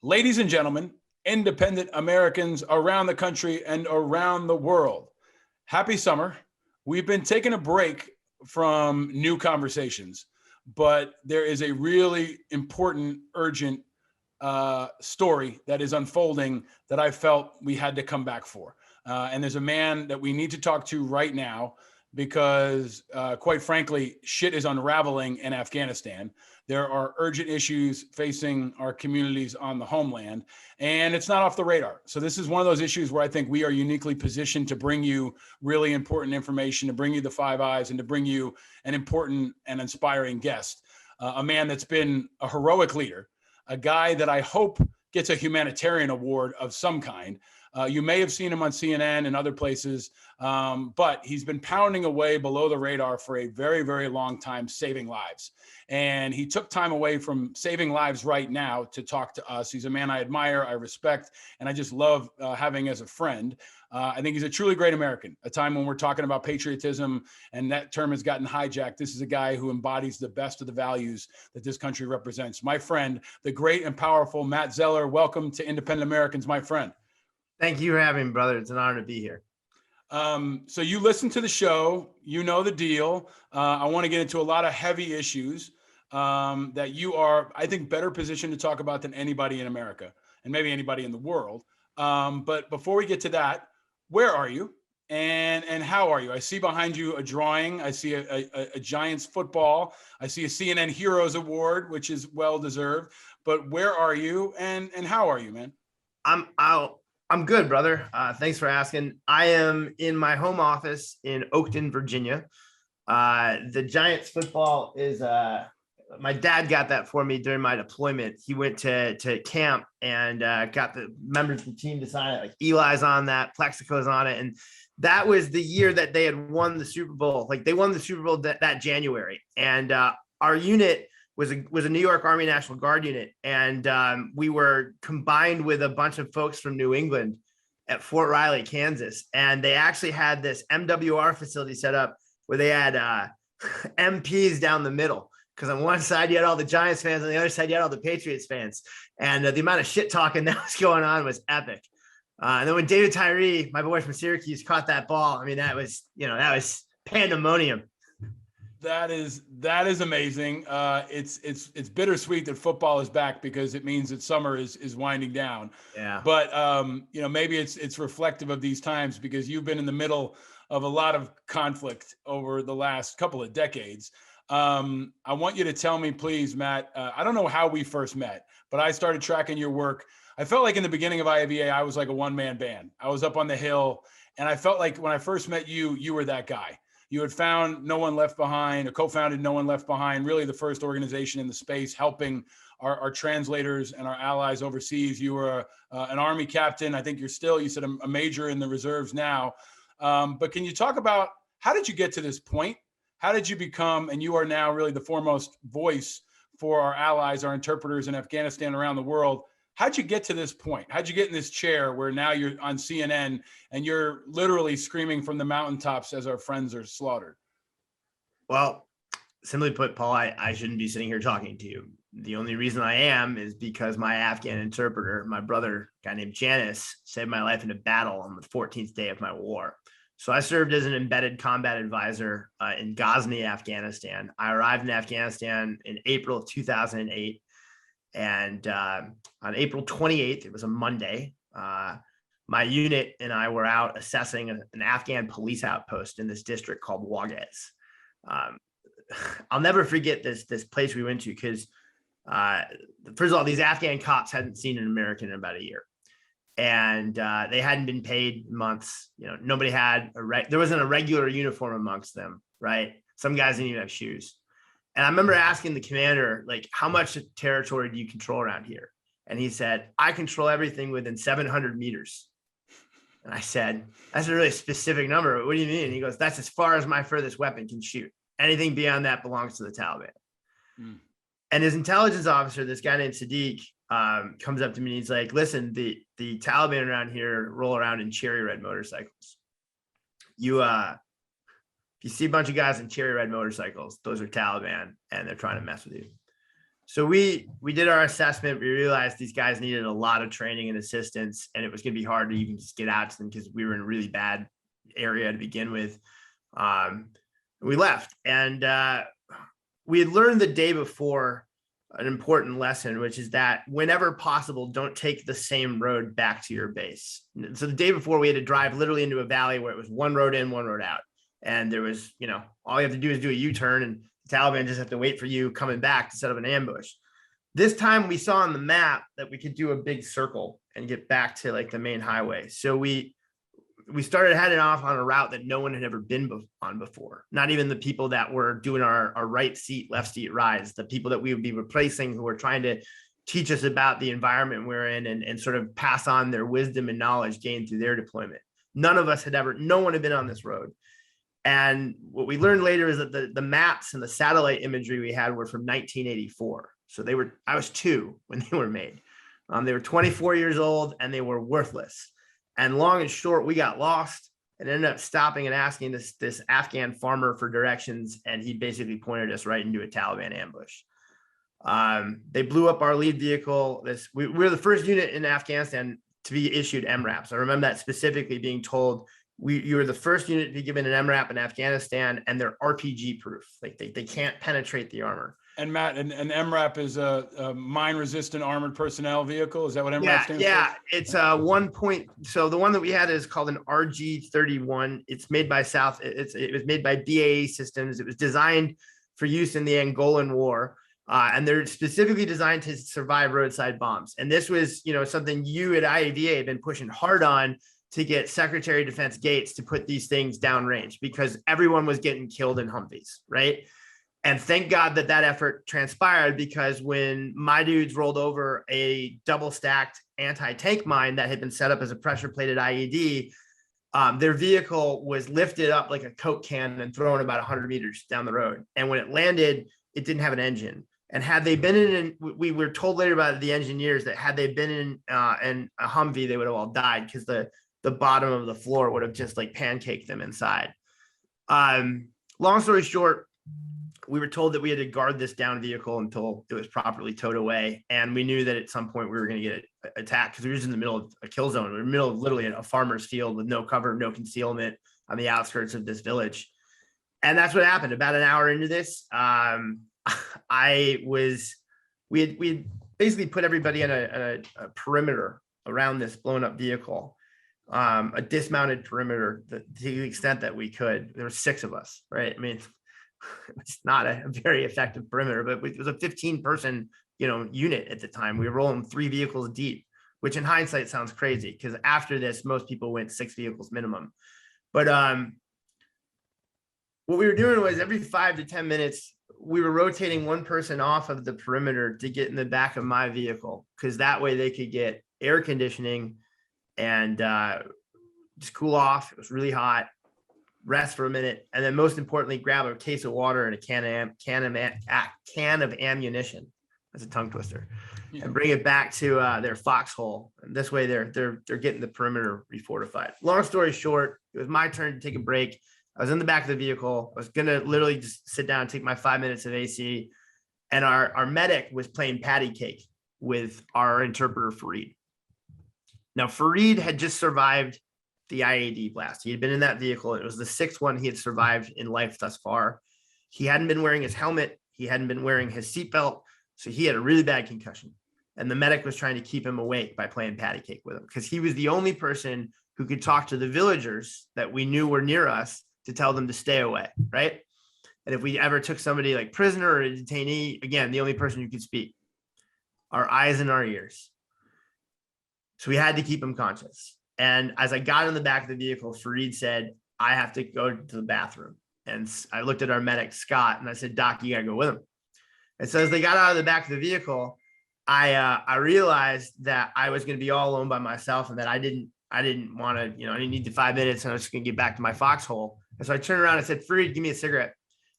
Ladies and gentlemen, independent Americans around the country and around the world, happy summer. We've been taking a break from new conversations, but there is a really important, urgent story that is unfolding that I felt we had to come back for. And there's a man that we need to talk to right now because, quite frankly, shit is unraveling in Afghanistan. There are urgent issues facing our communities on the homeland, and it's not off the radar. So this is one of those issues where I think we are uniquely positioned to bring you really important information, to bring you the Five Eyes, and to bring you an important and inspiring guest, a man that's been a heroic leader, a guy that I hope gets a humanitarian award of some kind. You may have seen him on CNN and other places, but he's been pounding away below the radar for a very, very long time, saving lives. And he took time away from saving lives right now to talk to us. He's a man I admire, I respect, and I just love having as a friend. I think he's a truly great American, a time when we're talking about patriotism and that term has gotten hijacked. This is a guy who embodies the best of the values that this country represents. My friend, the great and powerful Matt Zeller, welcome to Independent Americans, my friend. Thank you for having me, brother. It's an honor to be here. So you listen to the show, you know the deal. I want to get into a lot of heavy issues that you are, I think, better positioned to talk about than anybody in America and maybe anybody in the world. But before we get to that, where are you and how are you? I see behind you a drawing. I see a Giants football. I see a CNN Heroes Award, which is well-deserved. But where are you and how are you, man? I'm good, brother. Thanks for asking. I am in my home office in Oakton, Virginia. The Giants football is my dad got that for me during my deployment. He went to camp and got the members of the team to sign it. Like Eli's on that, Plexico's on it. And that was the year that they had won the Super Bowl. Like they won the Super Bowl that January. And our unit was a New York Army National Guard unit. And we were combined with a bunch of folks from New England at Fort Riley, Kansas. And they actually had this MWR facility set up where they had MPs down the middle. Because on one side, you had all the Giants fans. On the other side, you had all the Patriots fans. And the amount of shit talking that was going on was epic. And then when David Tyree, my boy from Syracuse, caught that ball, I mean, that was pandemonium. That is amazing. It's bittersweet that football is back because it means that summer is winding down. Yeah. But maybe it's reflective of these times because you've been in the middle of a lot of conflict over the last couple of decades. I want you to tell me, please, Matt. I don't know how we first met, but I started tracking your work. I felt like in the beginning of IAVA, I was like a one-man band. I was up on the Hill, and I felt like when I first met you, you were that guy. You had found No One Left Behind, or co-founded No One Left Behind, really the first organization in the space helping our translators and our allies overseas. You were an Army captain. I think you said a major in the reserves now. But can you talk about how did you get to this point? How did you become, and you are now really the foremost voice for our allies, our interpreters in Afghanistan, around the world. How'd you get to this point? How'd you get in this chair where now you're on CNN and you're literally screaming from the mountaintops as our friends are slaughtered? Well, simply put, Paul, I shouldn't be sitting here talking to you. The only reason I am is because my Afghan interpreter, my brother, a guy named Janice, saved my life in a battle on the 14th day of my war. So I served as an embedded combat advisor in Ghazni, Afghanistan. I arrived in Afghanistan in April of 2008. And on April 28th, it was a Monday, my unit and I were out assessing an Afghan police outpost in this district called Wagez. I'll never forget this place we went to because, first of all, these Afghan cops hadn't seen an American in about a year. And they hadn't been paid months. Nobody had there wasn't a regular uniform amongst them, right? Some guys didn't even have shoes. And I remember asking the commander, like, how much territory do you control around here? And he said, I control everything within 700 meters. And I said, that's a really specific number. What do you mean? And he goes, that's as far as my furthest weapon can shoot. Anything beyond that belongs to the Taliban. Mm. And his intelligence officer, this guy named Sadiq, comes up to me and he's like, listen, the Taliban around here roll around in cherry red motorcycles. If you see a bunch of guys in cherry red motorcycles, those are Taliban and they're trying to mess with you. So we did our assessment. We realized these guys needed a lot of training and assistance, and it was going to be hard to even just get out to them because we were in a really bad area to begin with. We left, and we had learned the day before an important lesson, which is that whenever possible, don't take the same road back to your base. So the day before, we had to drive literally into a valley where it was one road in, one road out. And there was, all you have to do is do a U-turn, and the Taliban just have to wait for you coming back to set up an ambush. This time we saw on the map that we could do a big circle and get back to like the main highway. So we started heading off on a route that no one had ever been on before. Not even the people that were doing our right seat, left seat rides, the people that we would be replacing who were trying to teach us about the environment we're in and sort of pass on their wisdom and knowledge gained through their deployment. No one had been on this road. And what we learned later is that the maps and the satellite imagery we had were from 1984. So I was 2 when they were made. They were 24 years old and they were worthless. And long and short, we got lost and ended up stopping and asking this Afghan farmer for directions. And he basically pointed us right into a Taliban ambush. They blew up our lead vehicle. We were the first unit in Afghanistan to be issued MRAPs. I remember that specifically being told, you were the first unit to be given an MRAP in Afghanistan, and they're RPG proof. Like they can't penetrate the armor. And Matt, an MRAP is a mine-resistant armored personnel vehicle. Is that what MRAP stands for? Yeah, it's So the one that we had is called an RG-31. It's made by It was made by BAE Systems. It was designed for use in the Angolan War, and they're specifically designed to survive roadside bombs. And this was, something you at IAVA had been pushing hard on to get Secretary of Defense Gates to put these things downrange because everyone was getting killed in Humvees, right? And thank God that effort transpired, because when my dudes rolled over a double stacked anti-tank mine that had been set up as a pressure plated IED, their vehicle was lifted up like a Coke can and thrown about 100 meters down the road. And when it landed, it didn't have an engine. And had they been we were told later by the engineers that had they been in a Humvee, they would have all died because the bottom of the floor would have just like pancaked them inside. Long story short, we were told that we had to guard this down vehicle until it was properly towed away. And we knew that at some point we were going to get attacked because we were just in the middle of a kill zone. We were in the middle of literally a farmer's field with no cover, no concealment on the outskirts of this village. And that's what happened. About an hour into this, we had basically put everybody in a perimeter around this blown up vehicle. A dismounted perimeter to the extent that we could. There were 6 of us, right? I mean, it's not a very effective perimeter, but it was a 15-person, unit at the time. We were rolling 3 vehicles deep, which in hindsight sounds crazy because after this, most people went 6 vehicles minimum. But what we were doing was every 5 to 10 minutes, we were rotating one person off of the perimeter to get in the back of my vehicle because that way they could get air conditioning and just cool off. It was really hot, rest for a minute, and then most importantly, grab a case of water and a can of ammunition. That's a tongue twister, and bring it back to their foxhole. And this way, they're getting the perimeter refortified. Long story short, it was my turn to take a break. I was in the back of the vehicle. I was gonna literally just sit down and take my 5 minutes of AC, and our medic was playing patty cake with our interpreter Fareed. Now, Fareed had just survived the IAD blast. He had been in that vehicle. It was the 6th one he had survived in life thus far. He hadn't been wearing his helmet. He hadn't been wearing his seatbelt. So he had a really bad concussion. And the medic was trying to keep him awake by playing patty cake with him because he was the only person who could talk to the villagers that we knew were near us to tell them to stay away, right? And if we ever took somebody like prisoner or a detainee, again, the only person who could speak. Our eyes and our ears. So we had to keep him conscious. And as I got in the back of the vehicle, Fareed said, I have to go to the bathroom. And I looked at our medic, Scott, and I said, Doc, you got to go with him. And so as they got out of the back of the vehicle, I realized that I was going to be all alone by myself and that I didn't want to, I didn't need the 5 minutes and I was just going to get back to my foxhole. And so I turned around and said, Fareed, give me a cigarette.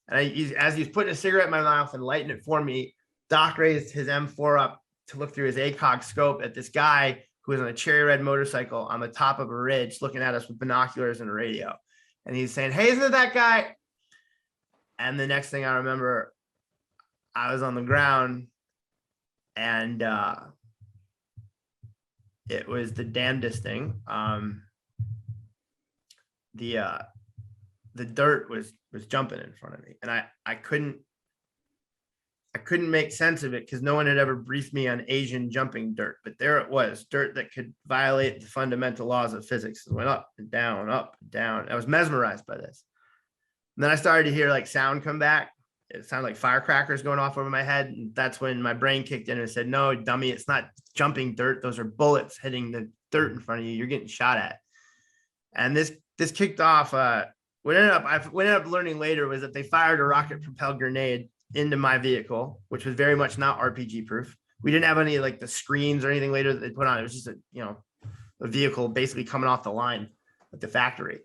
And as he was putting a cigarette in my mouth and lighting it for me, Doc raised his M4 up to look through his ACOG scope at this guy who was on a cherry red motorcycle on the top of a ridge looking at us with binoculars and a radio. And he's saying, hey, isn't it that guy? And the next thing I remember, I was on the ground And it was the damnedest thing. The dirt was jumping in front of me, and I couldn't make sense of it because no one had ever briefed me on Asian jumping dirt. But there it was, dirt that could violate the fundamental laws of physics. It went up and down, up and down. I was mesmerized by this. And then I started to hear like sound come back. It sounded like firecrackers going off over my head. And that's when my brain kicked in and said, no, dummy, it's not jumping dirt. Those are bullets hitting the dirt in front of you. You're getting shot at. And this kicked off. What ended up learning later was that they fired a rocket propelled grenade into my vehicle, which was very much not RPG proof. We didn't have any like the screens or anything later that they put on. It was just a vehicle basically coming off the line at the factory.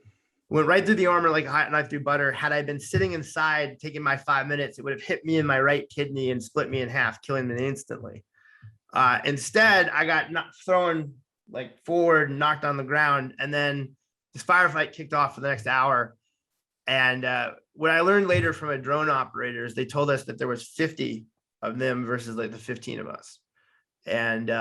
Went right through the armor like a hot knife through butter. Had I been sitting inside taking my 5 minutes, it would have hit me in my right kidney and split me in half, killing me instantly. Instead, I got thrown like forward and knocked on the ground. And then this firefight kicked off for the next hour. And what I learned later from a drone operator is they told us that there was 50 of them versus like the 15 of us. And,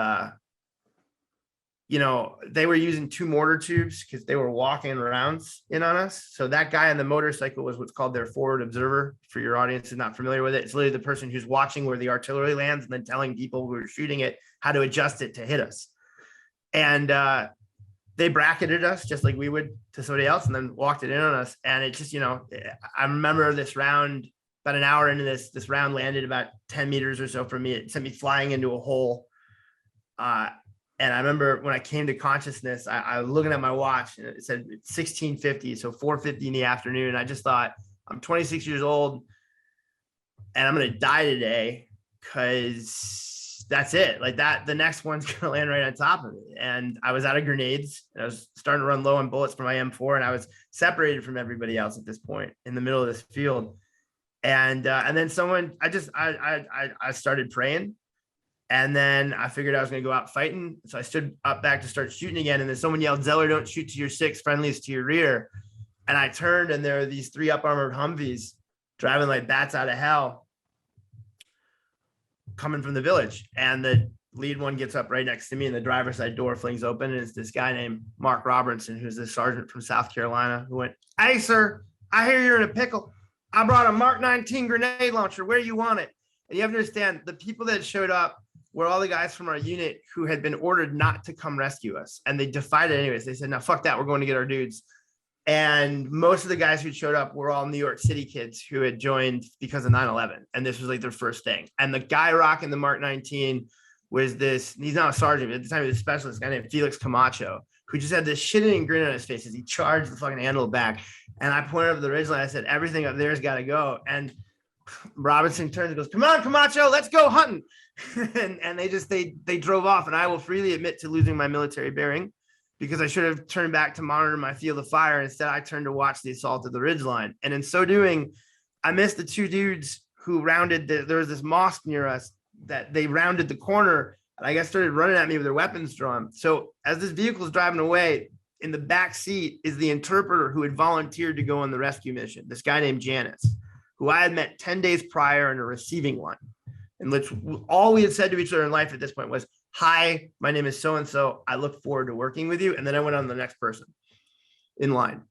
they were using 2 mortar tubes because they were walking rounds in on us. So that guy on the motorcycle was what's called their forward observer. For your audience who's not familiar with it, it's literally the person who's watching where the artillery lands and then telling people who are shooting it how to adjust it to hit us. And they bracketed us just like we would to somebody else and then walked it in on us. And it just, I remember this round, about an hour into this round landed about 10 meters or so from me. It sent me flying into a hole. And I remember when I came to consciousness, I was looking at my watch and it said 1650, so 4:50 in the afternoon. I just thought, I'm 26 years old and I'm going to die today because that's it. Like that, the next one's going to land right on top of me. And I was out of grenades. And I was starting to run low on bullets for my M4, and I was separated from everybody else at this point in the middle of this field. And then I started praying. And then I figured I was going to go out fighting. So I stood up back to start shooting again. And then someone yelled, Zeller, don't shoot to your 6, friendlies to your rear. And I turned, and there were these 3 up armored Humvees driving like bats out of hell coming from the village. And the lead one gets up right next to me, and the driver's side door flings open. And it's this guy named Mark Robertson, who's this sergeant from South Carolina, who went, hey, sir, I hear you're in a pickle. I brought a Mark 19 grenade launcher. Where do you want it? And you have to understand, the people that showed up were all the guys from our unit who had been ordered not to come rescue us. And they defied it anyways. They said, no, fuck that. We're going to get our dudes. And most of the guys who showed up were all New York City kids who had joined because of 9/11. And this was like their first thing. And the guy rocking the Mark 19 was this, he's not a sergeant, but at the time he was a specialist, guy named Felix Camacho, who just had this shit-eating grin on his face as he charged the fucking handle back. And I pointed up the ridgeline. I said, everything up there's got to go. And Robinson turns and goes, come on, Camacho, let's go hunting. and they drove off. And I will freely admit to losing my military bearing, because I should have turned back to monitor my field of fire. Instead, I turned to watch the assault of the ridgeline. And in so doing, I missed the 2 dudes who rounded there was this mosque near us that they rounded the corner, and I guess started running at me with their weapons drawn. So as this vehicle is driving away, in the back seat is the interpreter who had volunteered to go on the rescue mission, this guy named Janice, who I had met 10 days prior in a receiving line. And which all we had said to each other in life at this point was, hi, my name is so-and-so. I look forward to working with you. And then I went on to the next person in line.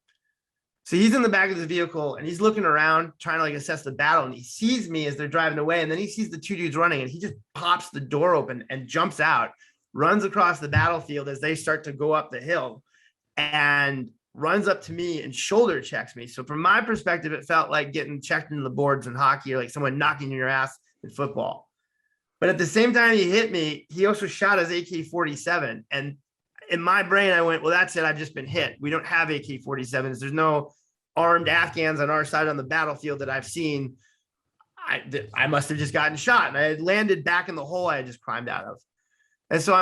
So he's in the back of the vehicle and he's looking around trying to like assess the battle. And he sees me as they're driving away. And then he sees the 2 dudes running, and he just pops the door open and jumps out, runs across the battlefield as they start to go up the hill, and runs up to me and shoulder checks me. So from my perspective, it felt like getting checked into the boards in hockey, or like someone knocking your ass in football. But at the same time he hit me, he also shot his AK-47. And in my brain, I went, well, that's it. I've just been hit. We don't have AK-47s. There's no armed Afghans on our side on the battlefield that I've seen. I must have just gotten shot. And I had landed back in the hole I had just climbed out of. And so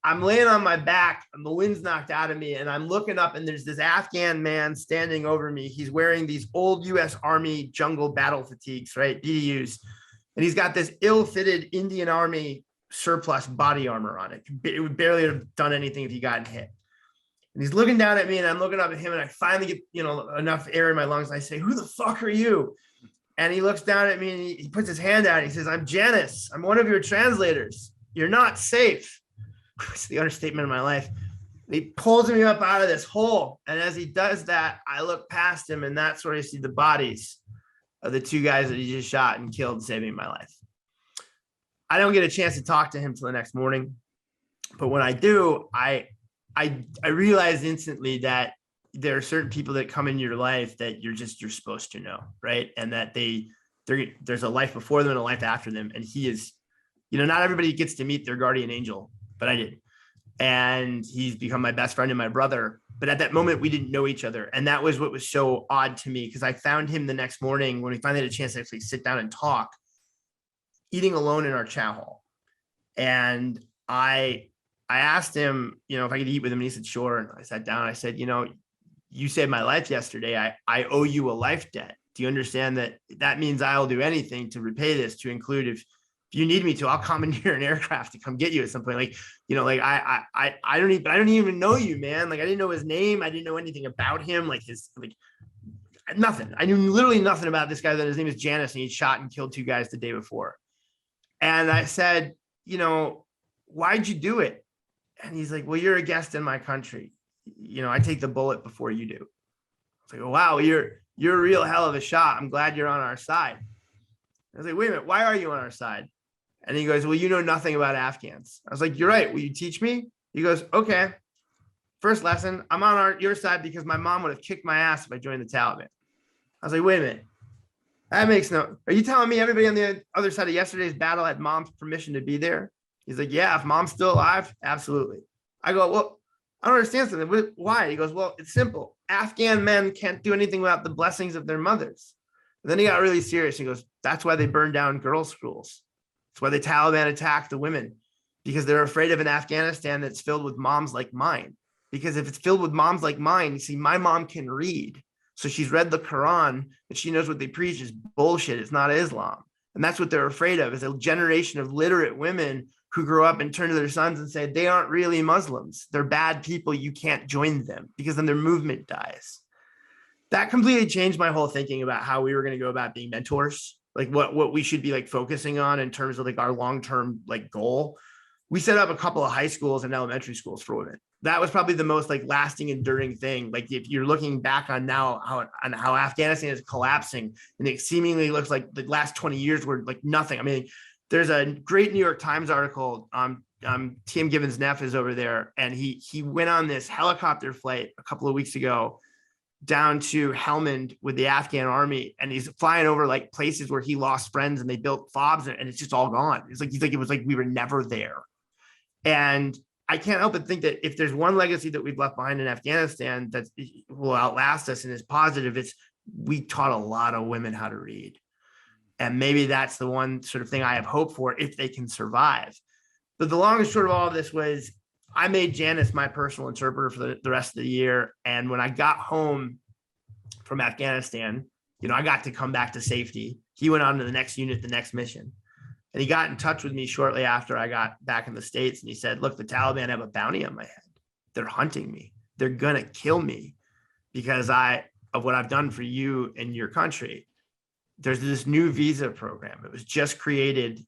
I'm laying on my back, and the wind's knocked out of me, and I'm looking up, and there's this Afghan man standing over me. He's wearing these old U.S. Army jungle battle fatigues, right? BDUs. And he's got this ill-fitted Indian Army surplus body armor on it. It would barely have done anything if he gotten hit. And he's looking down at me, and I'm looking up at him, and I finally get, enough air in my lungs. I say, who the fuck are you? And he looks down at me, and he puts his hand out, and he says, I'm Janice. I'm one of your translators. you're not safe. It's the understatement of my life. He pulls me up out of this hole. And as he does that, I look past him, and that's where I see the bodies of the 2 guys that he just shot and killed, saving my life. I don't get a chance to talk to him till the next morning. But when I do, I realize instantly that there are certain people that come into your life that you're supposed to know, right? And that there's a life before them and a life after them. And he is, not everybody gets to meet their guardian angel, but I did. And he's become my best friend and my brother. But at that moment, we didn't know each other. And that was what was so odd to me, because I found him the next morning when we finally had a chance to actually sit down and talk, eating alone in our chow hall. And I asked him, if I could eat with him, and he said, sure. And I sat down and I said, you saved my life yesterday. I owe you a life debt. Do you understand that means I'll do anything to repay this, to include if you need me to, I'll commandeer an aircraft to come get you at some point. I don't even know you, man. Like, I didn't know his name. I didn't know anything about him. Nothing. I knew literally nothing about this guy. That his name is Janice, and he shot and killed 2 guys the day before. And I said, why'd you do it? And he's like, well, you're a guest in my country. I take the bullet before you do. I was like, wow, you're a real hell of a shot. I'm glad you're on our side. I was like, wait a minute, why are you on our side? And he goes, well, you know nothing about Afghans. I was like, you're right. Will you teach me? He goes, okay. First lesson, I'm on your side because my mom would have kicked my ass if I joined the Taliban. I was like, wait a minute. That makes no. Are you telling me everybody on the other side of yesterday's battle had mom's permission to be there? He's like, yeah, if mom's still alive, absolutely. I go, well, I don't understand something. Why? He goes, well, it's simple. Afghan men can't do anything without the blessings of their mothers. And then he got really serious. He goes, that's why they burned down girls' schools. That's why the Taliban attacked the women, because they're afraid of an Afghanistan that's filled with moms like mine. Because if it's filled with moms like mine, you see, my mom can read. So she's read the Quran, and she knows what they preach is bullshit. It's not Islam. And that's what they're afraid of, is a generation of literate women who grow up and turn to their sons and say, they aren't really Muslims. They're bad people. You can't join them, because then their movement dies. That completely changed my whole thinking about how we were going to go about being mentors, like what we should be like focusing on in terms of like our long-term like goal. We set up a couple of high schools and elementary schools for women. That was probably the most like lasting, enduring thing. Like if you're looking back on now how Afghanistan is collapsing, and it seemingly looks like the last 20 years were like nothing. I mean, there's a great New York Times article. Tim Gibbons Neff is over there, and he went on this helicopter flight a couple of weeks ago down to Helmand with the Afghan army, and he's flying over like places where he lost friends and they built FOBs, and it's just all gone. He's like it was like we were never there. And I can't help but think that if there's one legacy that we've left behind in Afghanistan that will outlast us and is positive, it's we taught a lot of women how to read. And maybe that's the one sort of thing I have hope for if they can survive. But the long and short of all of this was I made Janice my personal interpreter for the rest of the year. And when I got home from Afghanistan, I got to come back to safety. He went on to the next unit, the next mission. And he got in touch with me shortly after I got back in the States. And he said, look, the Taliban have a bounty on my head. They're hunting me. They're going to kill me because of what I've done for you and your country. There's this new visa program. It was just created,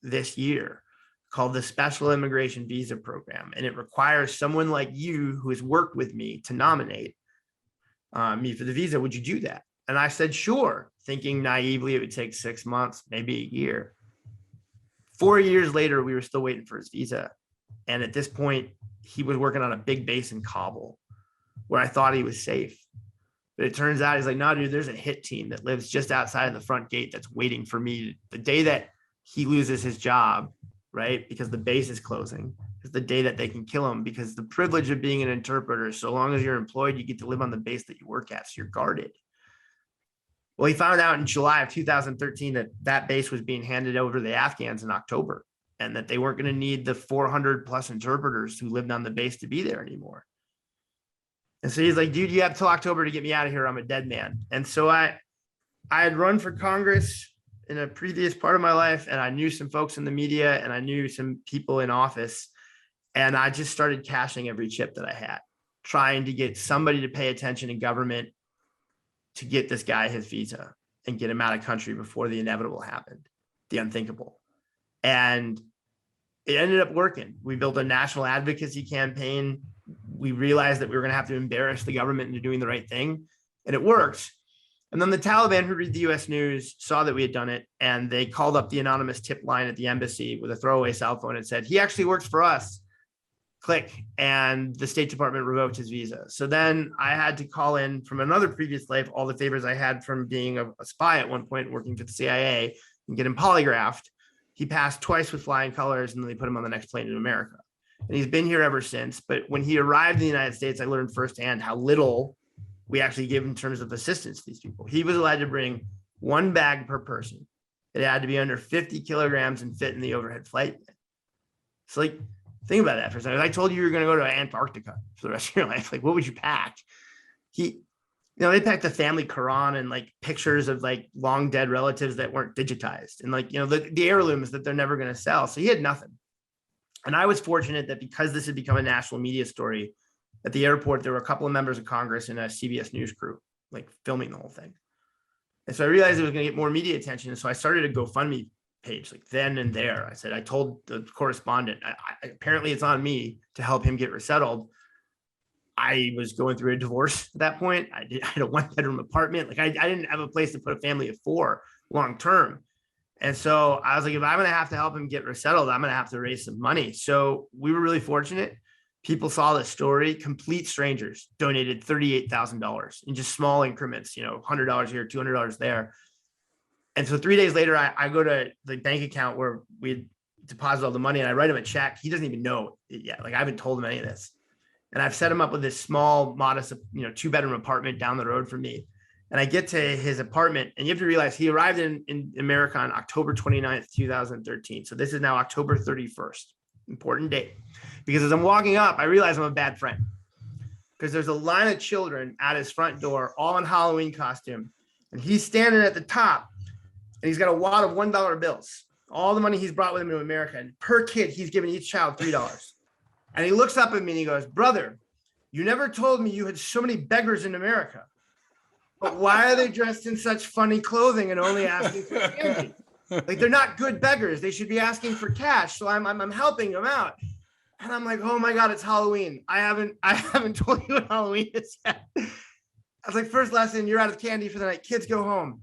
this year, called the Special Immigration Visa Program. And it requires someone like you who has worked with me to nominate me for the visa. Would you do that? And I said, sure, thinking naively it would take 6 months, maybe a year. 4 years later, we were still waiting for his visa. And at this point, he was working on a big base in Kabul where I thought he was safe. But it turns out he's like, no, dude, there's a hit team that lives just outside of the front gate that's waiting for me. The day that he loses his job, right, because the base is closing, is the day that they can kill him, because the privilege of being an interpreter, so long as you're employed, you get to live on the base that you work at, so you're guarded. Well, he found out in July of 2013 that base was being handed over to the Afghans in October, and that they weren't going to need the 400 plus interpreters who lived on the base to be there anymore. And so he's like, dude, you have till October to get me out of here. I'm a dead man. And so I had run for Congress in a previous part of my life, and I knew some folks in the media, and I knew some people in office, and I just started cashing every chip that I had, trying to get somebody to pay attention in government to get this guy his visa and get him out of country before the inevitable happened, the unthinkable. And it ended up working. We built a national advocacy campaign. We realized that we were going to have to embarrass the government into doing the right thing, and it worked. And then the Taliban, who read the US news, saw that we had done it, and they called up the anonymous tip line at the embassy with a throwaway cell phone and said, he actually works for us. Click. And the State Department revoked his visa. So then I had to call in from another previous life all the favors I had from being a spy at one point, working for the CIA, and get him polygraphed. He passed twice with flying colors, and then they put him on the next plane to America. And he's been here ever since. But when he arrived in the United States, I learned firsthand how little we actually give in terms of assistance to these people. He was allowed to bring one bag per person. It had to be under 50 kilograms and fit in the overhead flight. It's like, think about that for a second. If I told you were going to go to Antarctica for the rest of your life, like, what would you pack? They packed the family Quran and like pictures of like long dead relatives that weren't digitized, and like, the heirlooms that they're never going to sell. So he had nothing. And I was fortunate that because this had become a national media story, at the airport, there were a couple of members of Congress and a CBS News crew, like, filming the whole thing. And so I realized it was going to get more media attention. And so I started a GoFundMe page, like, then and there. I told the correspondent, apparently it's on me to help him get resettled. I was going through a divorce at that point. I had a 1-bedroom apartment. Like, I didn't have a place to put a family of 4 long term. And so I was like, if I'm going to have to help him get resettled, I'm going to have to raise some money. So we were really fortunate. People saw the story. Complete strangers donated $38,000 in just small increments, $100 here, $200 there. And so 3 days later, I go to the bank account where we deposit all the money, and I write him a check. He doesn't even know it yet. Like, I haven't told him any of this. And I've set him up with this small, modest, 2-bedroom apartment down the road from me. And I get to his apartment, and you have to realize he arrived in America on October 29th, 2013. So this is now October 31st. Important date. Because as I'm walking up, I realize I'm a bad friend, because there's a line of children at his front door, all in Halloween costume. And he's standing at the top, and he's got a wad of $1 bills, all the money he's brought with him to America. And per kid, he's giving each child $3. And he looks up at me and he goes, brother, you never told me you had so many beggars in America. But why are they dressed in such funny clothing and only asking for candy? Like, they're not good beggars. They should be asking for cash. So I'm helping them out. And I'm like, oh my God, it's Halloween. I haven't told you what Halloween is yet. I was like, first lesson, you're out of candy for the night. Kids, go home.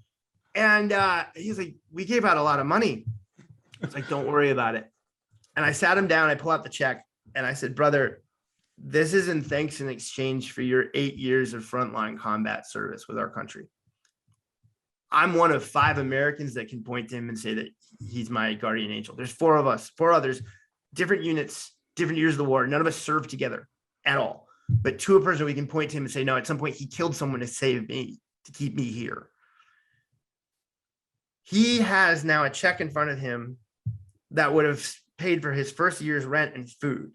And he's like, we gave out a lot of money. I was like, don't worry about it. And I sat him down. I pull out the check, and I said, brother, this is in thanks in exchange for your 8 years of frontline combat service with our country. I'm one of 5 Americans that can point to him and say that he's my guardian angel. There's 4 of us, 4 others, different units, different years of the war. None of us served together at all. But to a person, we can point to him and say, no, at some point he killed someone to save me, to keep me here. He has now a check in front of him that would have paid for his first year's rent and food.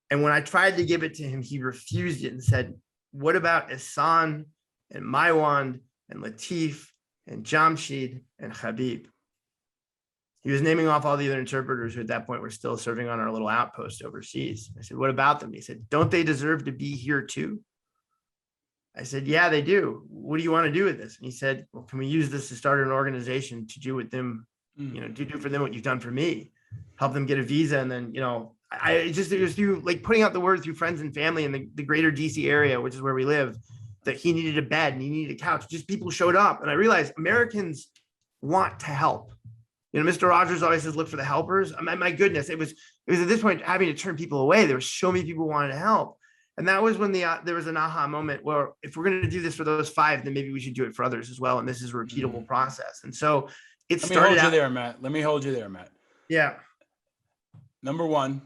And when I tried to give it to him, he refused it and said, what about Ihsan and Maiwand and Latif and Jamshid and Habib? He was naming off all the other interpreters who at that point were still serving on our little outpost overseas. I said, what about them? He said, don't they deserve to be here too? I said, yeah, they do. What do you want to do with this? And he said, well, can we use this to start an organization to do with them, to do for them what you've done for me, help them get a visa. And then, it was through like putting out the word through friends and family in the greater DC area, which is where we live, that he needed a bed and he needed a couch. Just people showed up. And I realized Americans want to help. Mr. Rogers always says, look for the helpers. My goodness, it was at this point having to turn people away. There were so many people who wanted to help. And that was when there was an aha moment where if we're going to do this for those 5, then maybe we should do it for others as well. And this is a repeatable process. And so it started. Let me hold you there, Matt. Yeah. Number 1,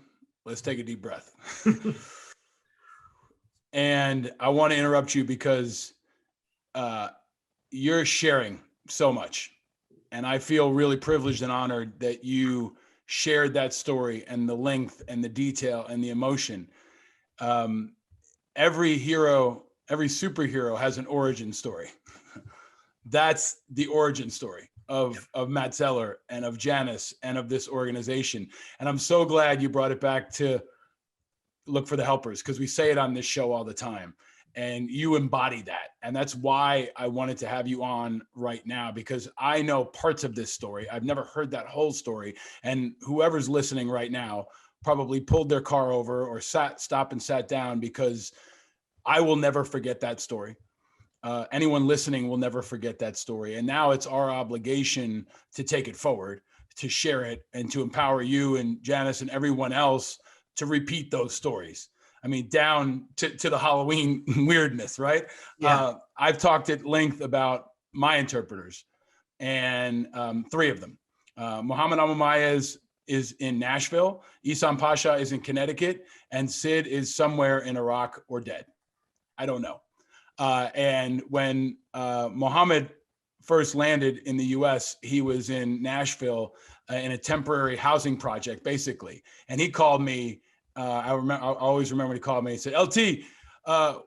let's take a deep breath. And I want to interrupt you because you're sharing so much. And I feel really privileged and honored that you shared that story and the length and the detail and the emotion. Every superhero has an origin story. That's the origin story of Matt Zeller and of Janice and of this organization. And I'm so glad you brought it back to look for the helpers, because we say it on this show all the time. And you embody that. And that's why I wanted to have you on right now, because I know parts of this story. I've never heard that whole story. And whoever's listening right now probably pulled their car over or stopped and sat down, because I will never forget that story. Anyone listening will never forget that story. And now it's our obligation to take it forward, to share it, and to empower you and Janice and everyone else to repeat those stories. I mean, down to the Halloween weirdness, right? Yeah. I've talked at length about my interpreters, and three of them. Muhammad Amamayez is in Nashville, Isam Pasha is in Connecticut, and Sid is somewhere in Iraq or dead. I don't know. And when Muhammad first landed in the U.S., he was in Nashville in a temporary housing project, basically. And he called me. I always remember when he called me. He said, "LT,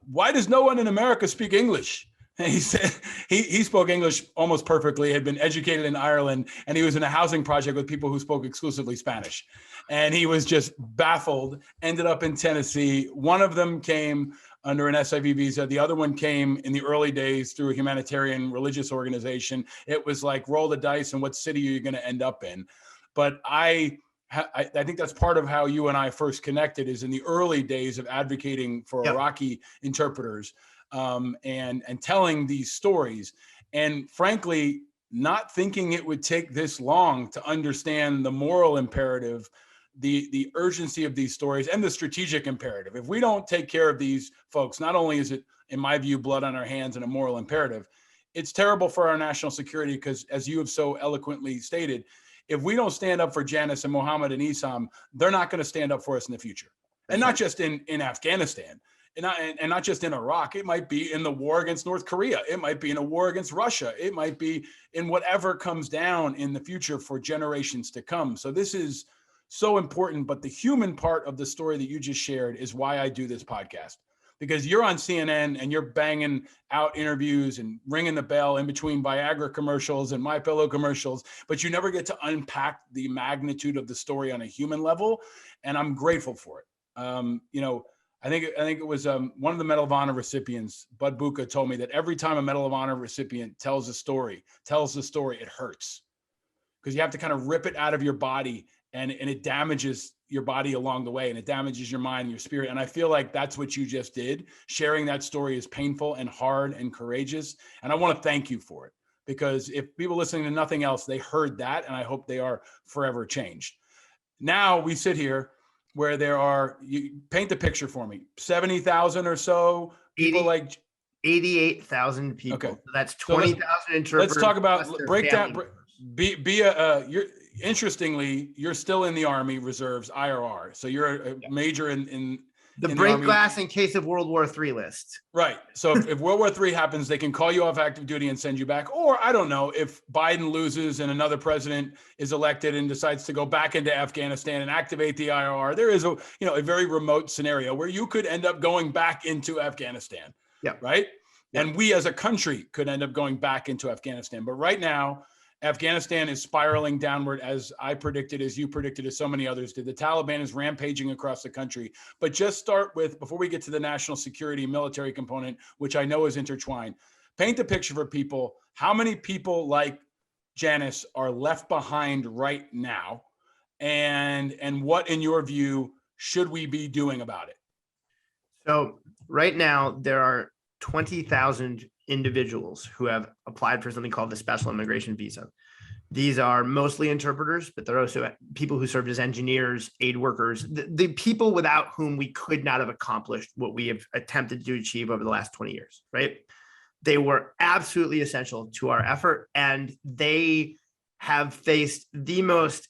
why does no one in America speak English?" And he said he spoke English almost perfectly, had been educated in Ireland, and he was in a housing project with people who spoke exclusively Spanish. And he was just baffled, ended up in Tennessee. One of them came under an SIV visa. The other one came in the early days through a humanitarian religious organization. It was like, roll the dice and what city are you going to end up in? But I think that's part of how you and I first connected, is in the early days of advocating for Iraqi interpreters, and telling these stories. And frankly, not thinking it would take this long to understand the moral imperative, the urgency of these stories, and the strategic imperative. If we don't take care of these folks, not only is it, in my view, blood on our hands and a moral imperative, it's terrible for our national security, because, as you have so eloquently stated, if we don't stand up for Janice and Mohammed and Isam, they're not going to stand up for us in the future. And not just in Afghanistan, and not just in Iraq. It might be in the war against North Korea. It might be in a war against Russia. It might be in whatever comes down in the future for generations to come. So this is so important. But the human part of the story that you just shared is why I do this podcast. Because you're on CNN and you're banging out interviews and ringing the bell in between Viagra commercials and MyPillow commercials, but you never get to unpack the magnitude of the story on a human level. And I'm grateful for it. I think it was one of the Medal of Honor recipients, Bud Buka, told me that every time a Medal of Honor recipient tells the story, it hurts, because you have to kind of rip it out of your body, and it damages your body along the way, and it damages your mind and your spirit. And I feel like that's what you just did. Sharing that story is painful and hard and courageous. And I want to thank you for it, because if people listening to nothing else, they heard that, and I hope they are forever changed. Now we sit here where there are, you paint the picture for me, 70,000 or so people, 88,000 people. Okay. So that's 20,000 interpreters. Let's talk about, break down, interestingly, you're still in the Army Reserves IRR. So you're a major in the break glass in case of World War III list. Right. So if World War III happens, they can call you off active duty and send you back. Or I don't know, if Biden loses and another president is elected and decides to go back into Afghanistan and activate the IRR, there is a very remote scenario where you could end up going back into Afghanistan. Yeah. Right. Yeah. And we as a country could end up going back into Afghanistan. But right now, Afghanistan is spiraling downward, as I predicted, as you predicted, as so many others did. The Taliban is rampaging across the country. But just start with, before we get to the national security military component, which I know is intertwined, paint the picture for people. How many people like Janice are left behind right now? And what, in your view, should we be doing about it? So right now, there are 20,000 individuals who have applied for something called the special immigration visa. These are mostly interpreters, but they're also people who served as engineers, aid workers, the people without whom we could not have accomplished what we have attempted to achieve over the last 20 years, right? They were absolutely essential to our effort, and they have faced the most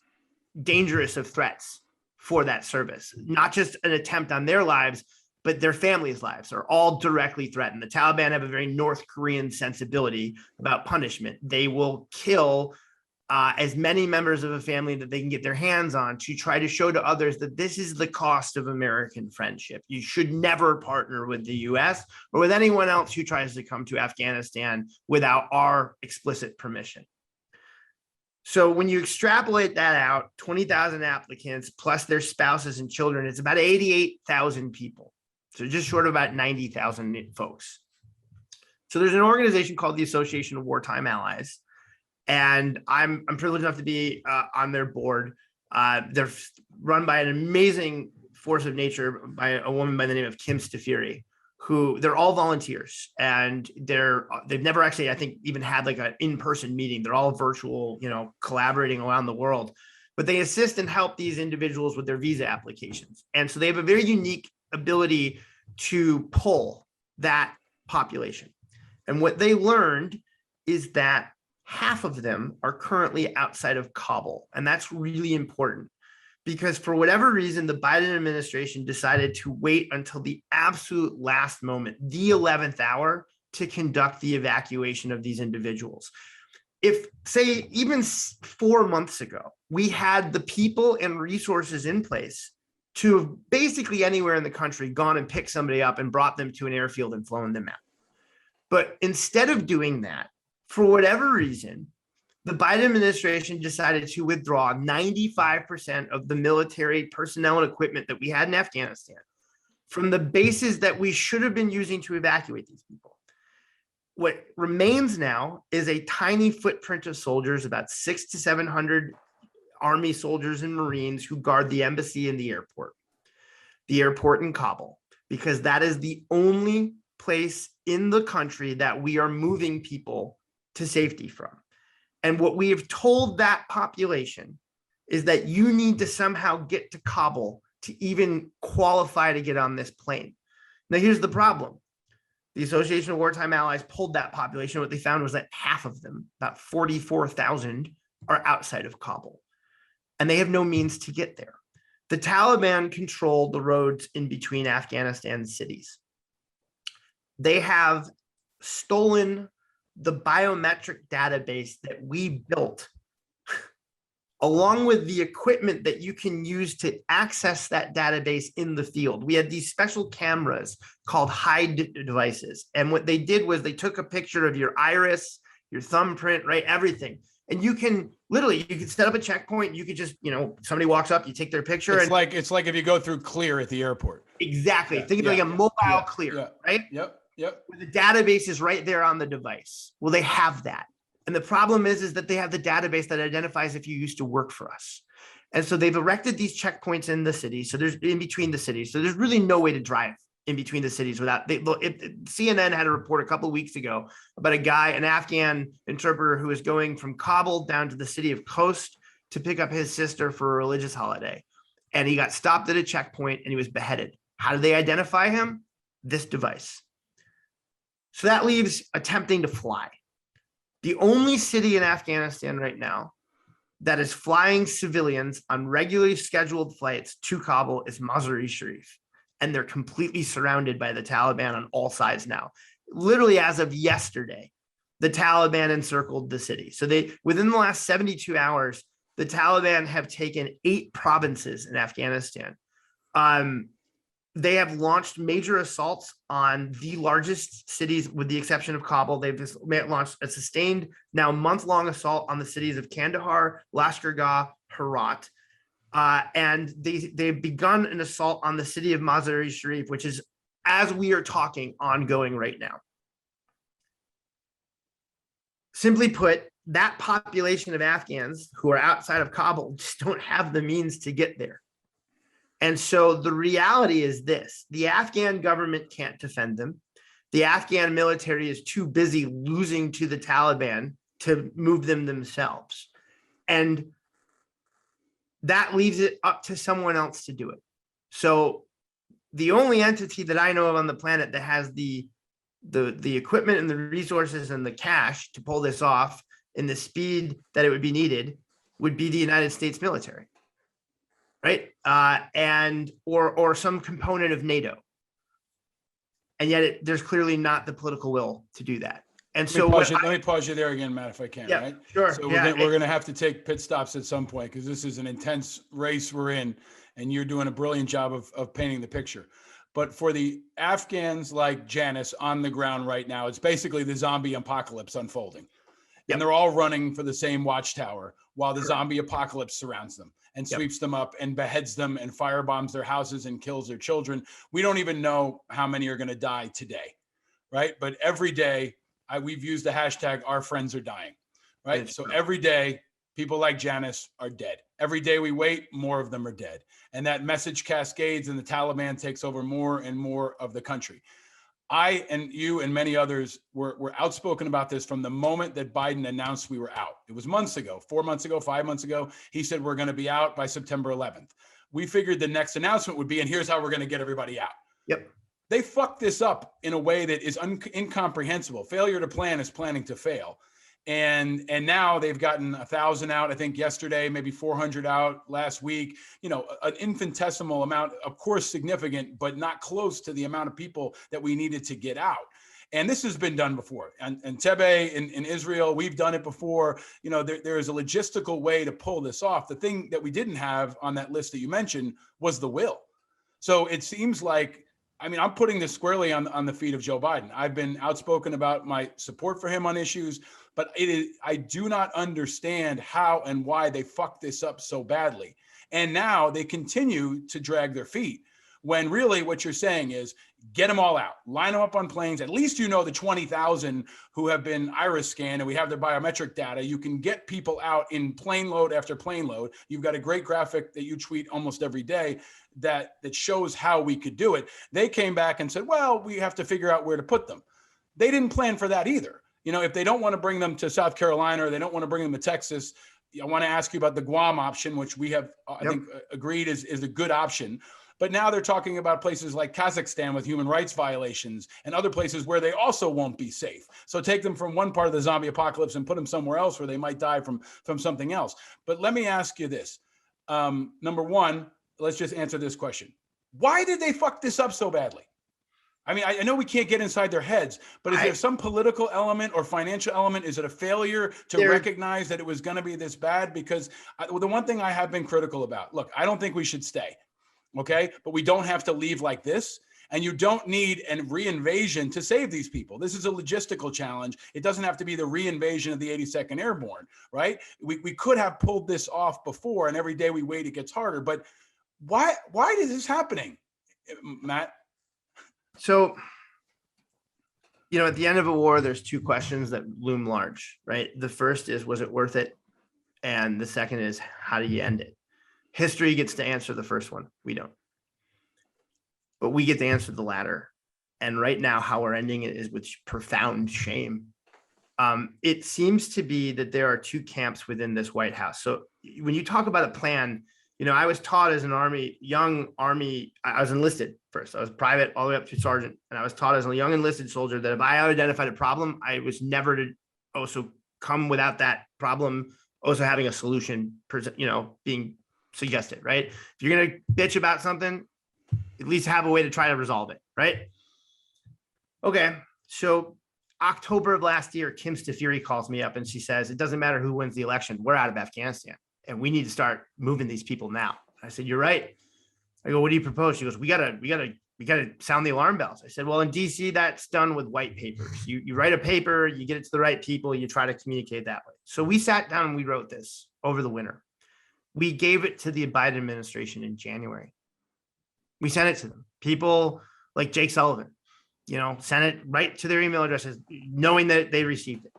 dangerous of threats for that service, not just an attempt on their lives, but their families' lives are all directly threatened. The Taliban have a very North Korean sensibility about punishment. They will kill as many members of a family that they can get their hands on to try to show to others that this is the cost of American friendship. You should never partner with the US or with anyone else who tries to come to Afghanistan without our explicit permission. So when you extrapolate that out, 20,000 applicants plus their spouses and children, it's about 88,000 people. So just short of about 90,000 folks. So there's an organization called the Association of Wartime Allies, and I'm privileged enough to be on their board. They're run by an amazing force of nature by a woman by the name of Kim Stafiri, who they're all volunteers, and they've never actually, I think, even had like an in-person meeting. They're all virtual, collaborating around the world, but they assist and help these individuals with their visa applications. And so they have a very unique ability to pull that population. And what they learned is that half of them are currently outside of Kabul. And that's really important because for whatever reason, the Biden administration decided to wait until the absolute last moment, the 11th hour, to conduct the evacuation of these individuals. If, say, even 4 months ago, we had the people and resources in place to have basically anywhere in the country gone and picked somebody up and brought them to an airfield and flown them out. But instead of doing that, for whatever reason, the Biden administration decided to withdraw 95% of the military personnel and equipment that we had in Afghanistan from the bases that we should have been using to evacuate these people. What remains now is a tiny footprint of soldiers, about 600 to 700 Army soldiers and Marines who guard the embassy and the airport in Kabul, because that is the only place in the country that we are moving people to safety from. And what we have told that population is that you need to somehow get to Kabul to even qualify to get on this plane. Now, here's the problem. The Association of Wartime Allies pulled that population. What they found was that half of them, about 44,000, are outside of Kabul, and they have no means to get there. The Taliban control the roads in between Afghanistan cities. They have stolen the biometric database that we built, along with the equipment that you can use to access that database in the field. We had these special cameras called hide devices. And what they did was they took a picture of your iris, your thumbprint, right? Everything. And you can set up a checkpoint. You could just, somebody walks up, you take their picture. It's like if you go through Clear at the airport. Exactly. Think of it like a mobile Clear, right? Yep. The database is right there on the device. Well, they have that. And the problem is that they have the database that identifies if you used to work for us. And so they've erected these checkpoints in the city. So there's in between the cities. So there's really no way to drive in between the cities without CNN had a report a couple of weeks ago about an Afghan interpreter who was going from Kabul down to the city of Khost to pick up his sister for a religious holiday. And he got stopped at a checkpoint and he was beheaded. How did they identify him? This device. So that leaves attempting to fly. The only city in Afghanistan right now that is flying civilians on regularly scheduled flights to Kabul is Mazar-e-Sharif. And they're completely surrounded by the Taliban on all sides now. Literally as of yesterday, the Taliban encircled the city. So within the last 72 hours, the Taliban have taken 8 provinces in Afghanistan. They have launched major assaults on the largest cities, with the exception of Kabul. They've just launched a sustained, now month-long assault on the cities of Kandahar, Lashkar-Gah, Herat. And they've begun an assault on the city of Mazar-e-Sharif, which is, as we are talking, ongoing right now. Simply put, that population of Afghans who are outside of Kabul just don't have the means to get there. And so the reality is this: the Afghan government can't defend them. The Afghan military is too busy losing to the Taliban to move them themselves. And that leaves it up to someone else to do it. So the only entity that I know of on the planet that has the equipment and the resources and the cash to pull this off in the speed that it would be needed would be the United States military, right? Or some component of NATO. And yet there's clearly not the political will to do that. And so let me pause you there again, Matt, if I can. Yeah, right? Sure. So we're going to have to take pit stops at some point because this is an intense race we're in, and you're doing a brilliant job of painting the picture. But for the Afghans like Janice on the ground right now, it's basically the zombie apocalypse unfolding. and they're all running for the same watchtower while the Correct. zombie apocalypse surrounds them and sweeps them up and beheads them and firebombs their houses and kills their children. We don't even know how many are going to die today, right? But every day, we've used the hashtag "Our friends are dying," right? So every day, people like Janice are dead. Every day we wait, more of them are dead. And that message cascades and the Taliban takes over more and more of the country. I and you and many others were outspoken about this from the moment that Biden announced we were out. It was months ago, 4 months ago, 5 months ago. He said we're going to be out by September 11th. We figured the next announcement would be, and here's how we're going to get everybody out. Yep. They fucked this up in a way that is incomprehensible. Failure to plan is planning to fail. And now they've gotten 1,000 out, I think yesterday, maybe 400 out last week, an infinitesimal amount, of course, significant, but not close to the amount of people that we needed to get out. And this has been done before. And Tebe in Israel, we've done it before. There is a logistical way to pull this off. The thing that we didn't have on that list that you mentioned was the will. So it seems like, I'm putting this squarely on the feet of Joe Biden. I've been outspoken about my support for him on issues, but I do not understand how and why they fucked this up so badly. And now they continue to drag their feet when really what you're saying is get them all out, line them up on planes. At least the 20,000 who have been iris scanned and we have their biometric data. You can get people out in plane load after plane load. You've got a great graphic that you tweet almost every day that shows how we could do it. They came back and said, well, we have to figure out where to put them. They didn't plan for that either. If they don't want to bring them to South Carolina or they don't want to bring them to Texas, I want to ask you about the Guam option, which we have, I think, agreed is a good option. But now they're talking about places like Kazakhstan with human rights violations and other places where they also won't be safe. So take them from one part of the zombie apocalypse and put them somewhere else where they might die from something else. But let me ask you this. Number one, let's just answer this question. Why did they fuck this up so badly? I know we can't get inside their heads, but is there some political element or financial element? Is it a failure to recognize that it was going to be this bad? Because the one thing I have been critical about, look, I don't think we should stay, okay? But we don't have to leave like this. And you don't need a reinvasion to save these people. This is a logistical challenge. It doesn't have to be the reinvasion of the 82nd Airborne, right? We could have pulled this off before, and every day we wait, it gets harder. But why is this happening, Matt? So, at the end of a war, there's two questions that loom large, right? The first is, was it worth it? And the second is, how do you end it? History gets to answer the first one. We don't. But we get to answer the latter. And right now, how we're ending it is with profound shame. It seems to be that there are two camps within this White House. So when you talk about a plan, I was taught as young Army, I was enlisted first. I was private all the way up to sergeant. And I was taught as a young enlisted soldier that if I identified a problem, I was never to also come without that problem, also having a solution, being suggested, right? If you're going to bitch about something, at least have a way to try to resolve it, right? Okay. So October of last year, Kim Stafiri calls me up and she says, it doesn't matter who wins the election. We're out of Afghanistan. And we need to start moving these people now. I said, you're right. I go, what do you propose? She goes, we gotta sound the alarm bells. I said, well, in DC, that's done with white papers. You write a paper, you get it to the right people, you try to communicate that way. So we sat down and we wrote this over the winter. We gave it to the Biden administration in January. We sent it to them. People like Jake Sullivan, sent it right to their email addresses, knowing that they received it.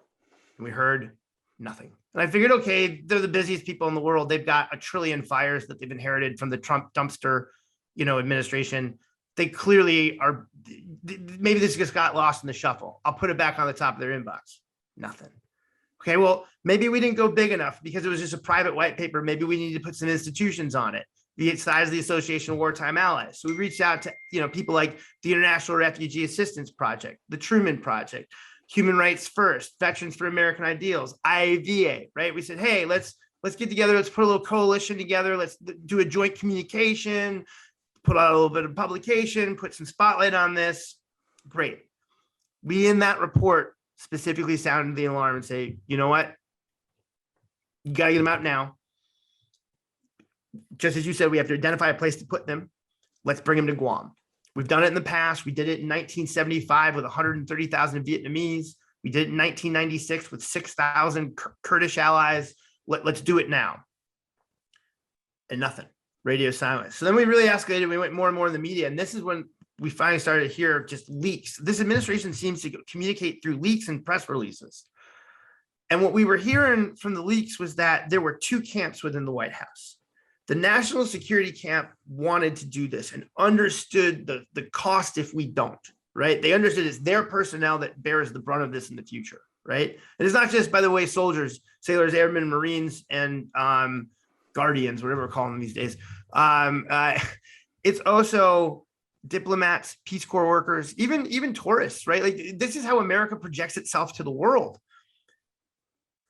And we heard nothing. And I figured, okay, they're the busiest people in the world. They've got 1 trillion fires that they've inherited from the Trump dumpster, administration. They clearly are, maybe this just got lost in the shuffle. I'll put it back on the top of their inbox. Nothing. Okay, well, maybe we didn't go big enough because it was just a private white paper. Maybe we need to put some institutions on it, the size of the Association of Wartime Allies. So we reached out to, people like the International Refugee Assistance Project, the Truman Project, Human Rights First, Veterans for American Ideals, IAVA, right? We said, hey, let's get together. Let's put a little coalition together. Let's do a joint communication, put out a little bit of publication, put some spotlight on this. Great. We, in that report, specifically sounded the alarm and say, you know what? You got to get them out now. Just as you said, we have to identify a place to put them. Let's bring them to Guam. We've done it in the past. We did it in 1975 with 130,000 Vietnamese. We did it in 1996 with 6,000 Kurdish allies. Let's do it now. And nothing. Radio silence. So then we really escalated. We went more and more in the media. And this is when we finally started to hear just leaks. This administration seems to communicate through leaks and press releases. And what we were hearing from the leaks was that there were two camps within the White House. The national security camp wanted to do this and understood the cost if we don't, right? They understood it's their personnel that bears the brunt of this in the future, right? And it's not just, by the way, soldiers, sailors, airmen, Marines, and guardians, whatever we're calling them these days. It's also diplomats, Peace Corps workers, even tourists, right? Like, this is how America projects itself to the world.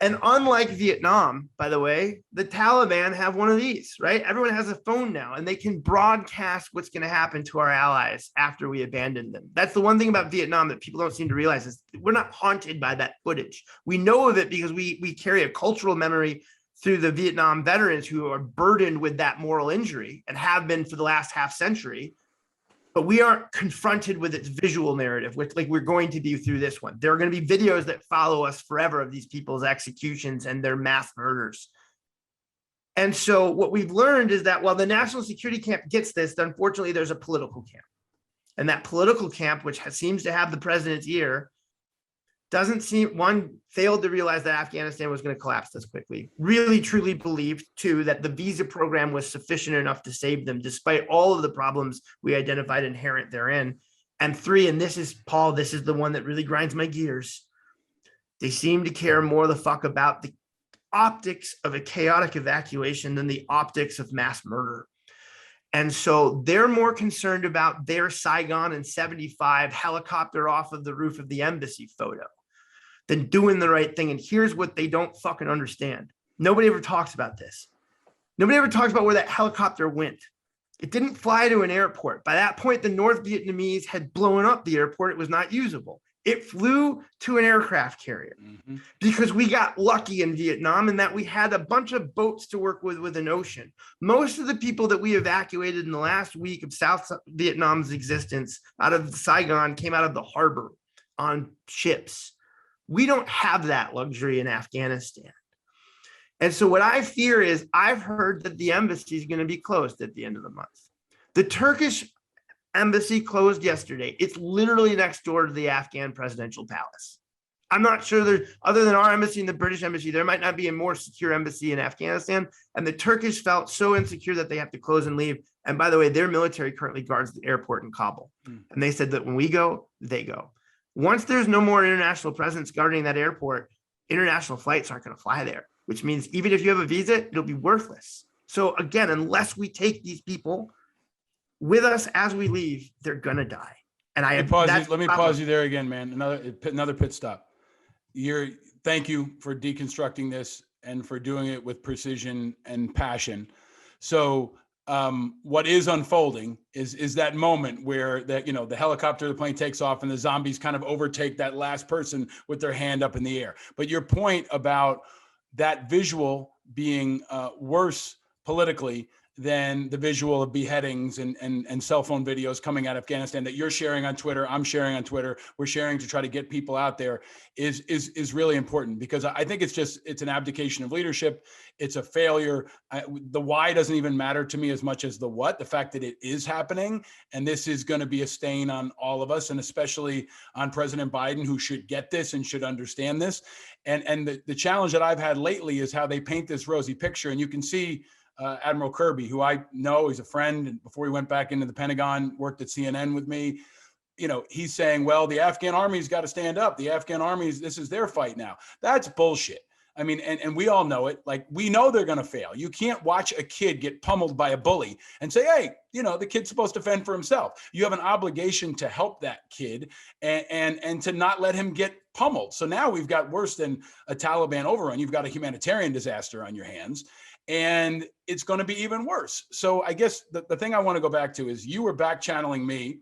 And unlike Vietnam, by the way, the Taliban have one of these, right? Everyone has a phone now, and they can broadcast what's going to happen to our allies after we abandon them. That's the one thing about Vietnam that people don't seem to realize is we're not haunted by that footage. We know of it because we carry a cultural memory through the Vietnam veterans who are burdened with that moral injury and have been for the last half century. But we aren't confronted with its visual narrative, which, like, we're going to be through this one. There are going to be videos that follow us forever of these people's executions and their mass murders. And so what we've learned is that while the national security camp gets this, unfortunately, there's a political camp. And that political camp, which seems to have the president's ear, failed to realize that Afghanistan was going to collapse this quickly. Really, truly believed, two, that the visa program was sufficient enough to save them, despite all of the problems we identified inherent therein. And three, and this is, Paul, this is the one that really grinds my gears. They seem to care more the fuck about the optics of a chaotic evacuation than the optics of mass murder. And so they're more concerned about their Saigon in 75 helicopter off of the roof of the embassy photo than doing the right thing. And here's what they don't fucking understand. Nobody ever talks about this. Nobody ever talks about where that helicopter went. It didn't fly to an airport. By that point, the North Vietnamese had blown up the airport. It was not usable. It flew to an aircraft carrier because we got lucky in Vietnam in that we had a bunch of boats to work with an ocean. Most of the people that we evacuated in the last week of South Vietnam's existence out of Saigon came out of the harbor on ships. We don't have that luxury in Afghanistan. And so what I fear is I've heard that the embassy is going to be closed at the end of the month. The Turkish embassy closed yesterday. It's literally next door to the Afghan presidential palace. I'm not sure there, other than our embassy and the British embassy, there might not be a more secure embassy in Afghanistan. And the Turkish felt so insecure that they have to close and leave. And by the way, their military currently guards the airport in Kabul. And they said that when we go, they go. Once there's no more international presence guarding that airport, international flights aren't going to fly there, which means even if you have a visa, it'll be worthless. So again, unless we take these people with us as we leave, they're going to die. And let me pause you there again, man. Another pit stop. Thank you for deconstructing this and for doing it with precision and passion. So what is unfolding is that moment where the helicopter, the plane takes off and the zombies kind of overtake that last person with their hand up in the air. But your point about that visual being worse politically than the visual of beheadings and cell phone videos coming out of Afghanistan that you're sharing on Twitter, I'm sharing on Twitter, we're sharing to try to get people out there is really important, because I think it's an abdication of leadership. It's a failure. The why doesn't even matter to me as much as the what, the fact that it is happening. And this is going to be a stain on all of us, and especially on President Biden, who should get this and should understand this. And the challenge that I've had lately is how they paint this rosy picture. And you can see Admiral Kirby, who I know, he's a friend, and before he went back into the Pentagon, worked at CNN with me. He's saying, well, the Afghan army's got to stand up. The Afghan army's, this is their fight now. That's bullshit. I mean, and we all know it. Like, we know they're going to fail. You can't watch a kid get pummeled by a bully and say, hey, the kid's supposed to fend for himself. You have an obligation to help that kid and to not let him get pummeled. So now we've got worse than a Taliban overrun. You've got a humanitarian disaster on your hands. And it's going to be even worse. So I guess the thing I want to go back to is you were back channeling me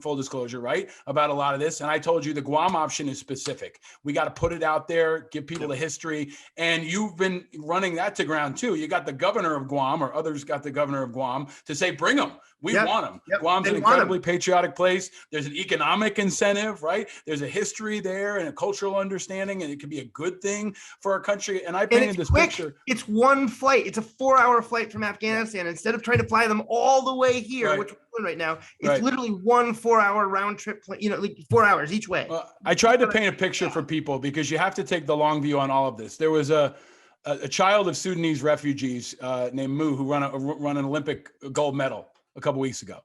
full disclosure, right, about a lot of this. And I told you the Guam option is specific. We got to put it out there, give people the history. And you've been running that to ground too. You got the governor of Guam, or others got the governor of Guam, to say, bring them. We want them. Guam's an incredibly patriotic place. There's an economic incentive, right? There's a history there and a cultural understanding, and it can be a good thing for our country. And I painted this picture. It's one flight. It's a 4-hour flight from Afghanistan. Instead of trying to fly them all the way here, which we're doing right now, it's literally one 4-hour round trip, like 4 hours each way. Well, I tried to paint a picture for people because you have to take the long view on all of this. There was a child of Sudanese refugees named Mu who won an Olympic gold medal a couple weeks ago,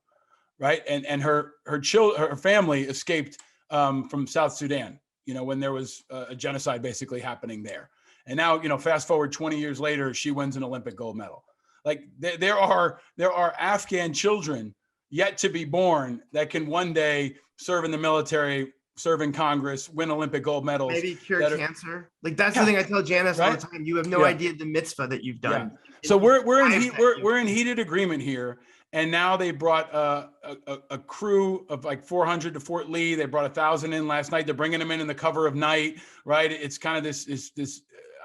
right? And her family escaped from South Sudan, when there was a genocide basically happening there. And now, fast forward 20 years later, she wins an Olympic gold medal. Like there are Afghan children yet to be born that can one day serve in the military, serve in Congress, win Olympic gold medals. Maybe cure cancer. Like that's the thing I tell Janice all the time. You have no idea the mitzvah that you've done. Yeah. So we're in heated agreement here. And now they brought a crew of like 400 to Fort Lee. They brought 1,000 in last night. They're bringing them in the cover of night, right? It's kind of this.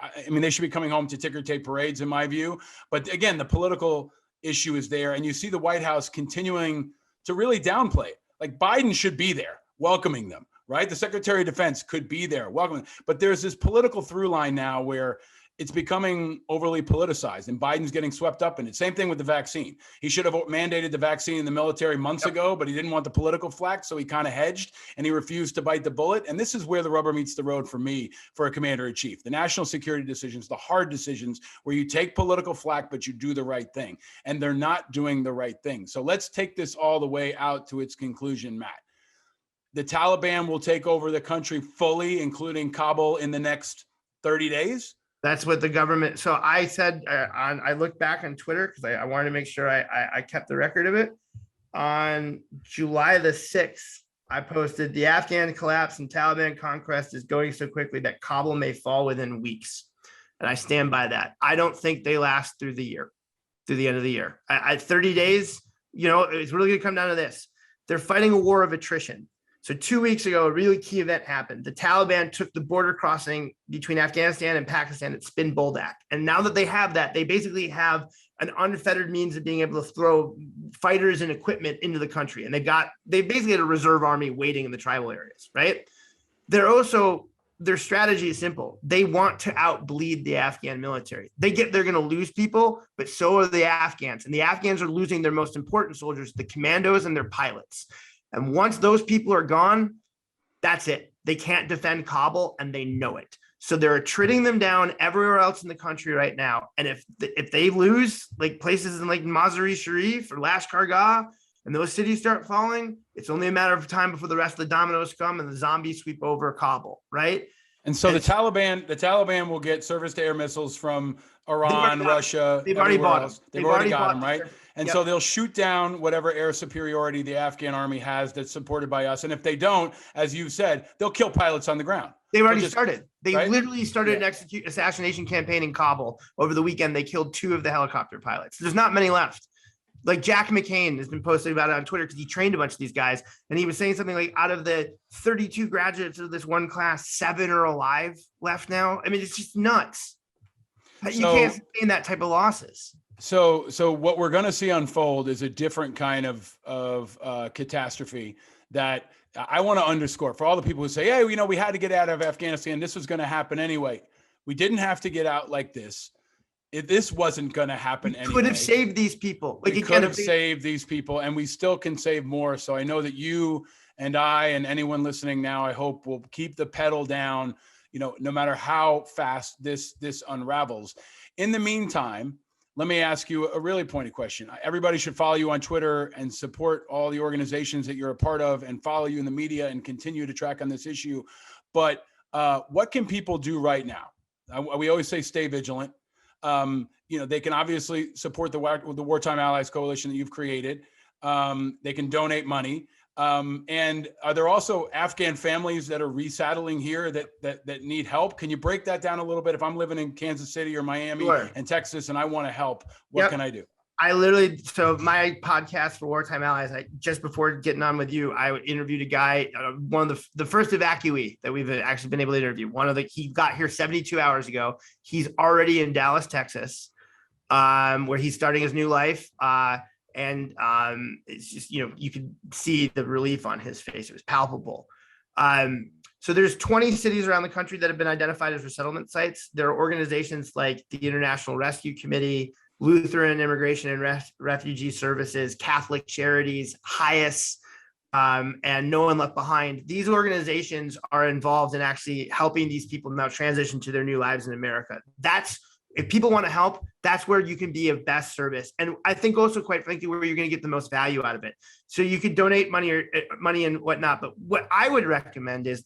I mean, they should be coming home to ticker tape parades, in my view. But again, the political issue is there, and you see the White House continuing to really downplay it. Like Biden should be there, welcoming them, right? The Secretary of Defense could be there, welcoming. But there's this political through line now where it's becoming overly politicized, and Biden's getting swept up in it. Same thing with the vaccine. He should have mandated the vaccine in the military months ago, but he didn't want the political flack, so he kind of hedged, and he refused to bite the bullet. And this is where the rubber meets the road for me, for a commander-in-chief. The national security decisions, the hard decisions, where you take political flack, but you do the right thing. And they're not doing the right thing. So let's take this all the way out to its conclusion, Matt. The Taliban will take over the country fully, including Kabul, in the next 30 days. That's what the government. So I said, I looked back on Twitter because I wanted to make sure I kept the record of it. On July the 6th, I posted the Afghan collapse and Taliban conquest is going so quickly that Kabul may fall within weeks. And I stand by that. I don't think they last through the end of the year. 30 days, it's really going to come down to this. They're fighting a war of attrition. So 2 weeks ago, a really key event happened. The Taliban took the border crossing between Afghanistan and Pakistan at Spin Boldak. And now that they have that, they basically have an unfettered means of being able to throw fighters and equipment into the country. And they basically had a reserve army waiting in the tribal areas, right? Their strategy is simple. They want to outbleed the Afghan military. They're going to lose people, but so are the Afghans. And the Afghans are losing their most important soldiers, the commandos and their pilots. And once those people are gone, that's it. They can't defend Kabul, and they know it. So they're attriting them down everywhere else in the country right now. And if they lose, like places in like Mazar-e Sharif or Lashkar-Gah, and those cities start falling, it's only a matter of time before the rest of the dominoes come and the zombies sweep over Kabul, right? And so the Taliban will get surface-to-air missiles from Iran, Russia. They've already bought them. They've already got them, right? And so they'll shoot down whatever air superiority the Afghan army has that's supported by us. And if they don't, as you said, they'll kill pilots on the ground. They've already started. They literally started an assassination campaign in Kabul over the weekend. They killed 2 of the helicopter pilots. There's not many left. Like Jack McCain has been posting about it on Twitter because he trained a bunch of these guys. And he was saying something like out of the 32 graduates of this one class, 7 are alive left now. I mean, it's just nuts. You can't sustain that type of losses. So what we're going to see unfold is a different kind of catastrophe that I want to underscore for all the people who say, hey, we had to get out of Afghanistan. This was going to happen anyway. We didn't have to get out like this. This wasn't going to happen anyway. Could have saved these people. We could have saved these people, and we still can save more. So I know that you and I and anyone listening now, I hope, will keep the pedal down, no matter how fast this unravels. In the meantime, let me ask you a really pointed question. Everybody should follow you on Twitter and support all the organizations that you're a part of and follow you in the media and continue to track on this issue. But what can people do right now? We always say stay vigilant. They can obviously support the Wartime Allies Coalition that you've created. They can donate money. And are there also Afghan families that are resettling here that need help? Can you break that down a little bit? If I'm living in Kansas City or Miami and Texas and I want to help, what can I do? I literally, so my podcast for Wartime Allies, just before getting on with you, I interviewed a guy, one of the first evacuee that we've actually been able to interview. He got here 72 hours ago. He's already in Dallas, Texas, where he's starting his new life. It's just, you could see the relief on his face. It was palpable. So there's 20 cities around the country that have been identified as resettlement sites. There are organizations like the International Rescue Committee, Lutheran Immigration and Refugee Services, Catholic Charities, HIAS, and No One Left Behind. These organizations are involved in actually helping these people now transition to their new lives in America. If people want to help, that's where you can be of best service. And I think also, quite frankly, where you're going to get the most value out of it. So you could donate money and whatnot. But what I would recommend is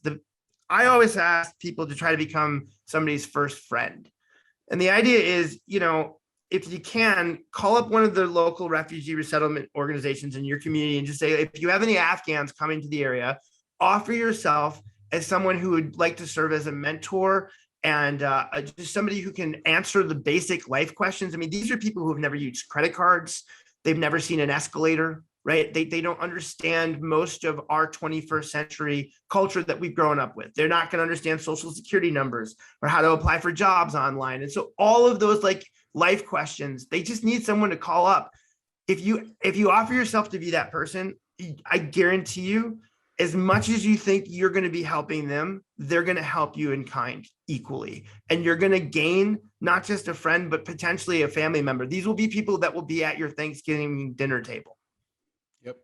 I always ask people to try to become somebody's first friend. And the idea is, if you can, call up one of the local refugee resettlement organizations in your community and just say, if you have any Afghans coming to the area, offer yourself as someone who would like to serve as a mentor and just somebody who can answer the basic life questions. I mean, these are people who have never used credit cards. They've never seen an escalator, right? They don't understand most of our 21st century culture that we've grown up with. They're not going to understand social security numbers or how to apply for jobs online. And so all of those life questions, they just need someone to call up. If you offer yourself to be that person, I guarantee you, as much as you think you're going to be helping them, they're going to help you in kind equally. And you're going to gain not just a friend, but potentially a family member. These will be people that will be at your Thanksgiving dinner table. Yep.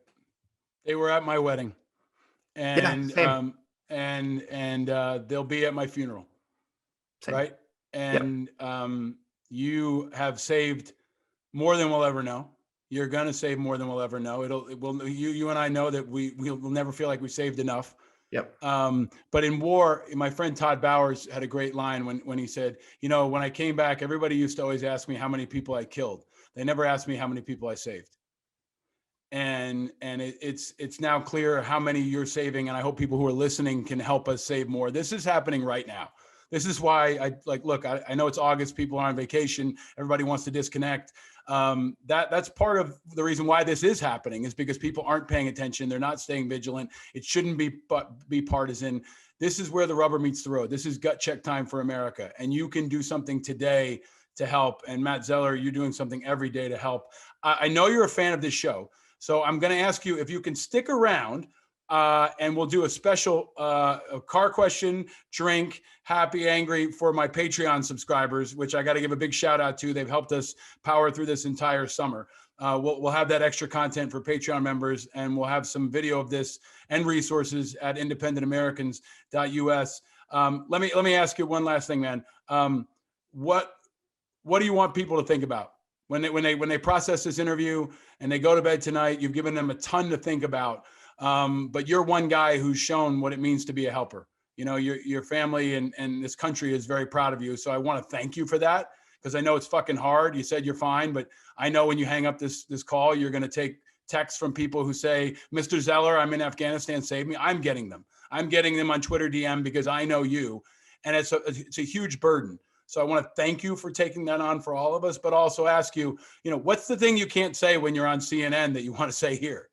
They were at my wedding, and they'll be at my funeral. Same. Right. And, you have saved more than we'll ever know. You're going to save more than we'll ever know. You and I know that we'll never feel like we saved enough. Yep. But in war, my friend Todd Bowers had a great line when he said, when I came back, everybody used to always ask me how many people I killed. They never asked me how many people I saved. And it's now clear how many you're saving. And I hope people who are listening can help us save more. This is happening right now. This is why I know it's August, people are on vacation. Everybody wants to disconnect. That's part of the reason why this is happening, is because people aren't paying attention. They're not staying vigilant. It shouldn't be partisan. This is where the rubber meets the road. This is gut check time for America. And you can do something today to help. And Matt Zeller, you're doing something every day to help. I know you're a fan of this show. So I'm going to ask you if you can stick around, and we'll do a special a car question, drink, happy, angry for my Patreon subscribers, which I got to give a big shout out to. They've helped us power through this entire summer. We'll have that extra content for Patreon members, and we'll have some video of this and resources at independentamericans.us. Let me ask you one last thing, man. What do you want people to think about when they process this interview and they go to bed tonight? You've given them a ton to think about. But you're one guy who's shown what it means to be a helper. Your family and this country is very proud of you. So I want to thank you for that, because I know it's fucking hard. You said you're fine, but I know when you hang up this call, you're going to take texts from people who say, Mr. Zeller, I'm in Afghanistan, save me. I'm getting them. I'm getting them on Twitter DM because I know you. And it's a huge burden. So I want to thank you for taking that on for all of us, but also ask you, what's the thing you can't say when you're on CNN that you want to say here?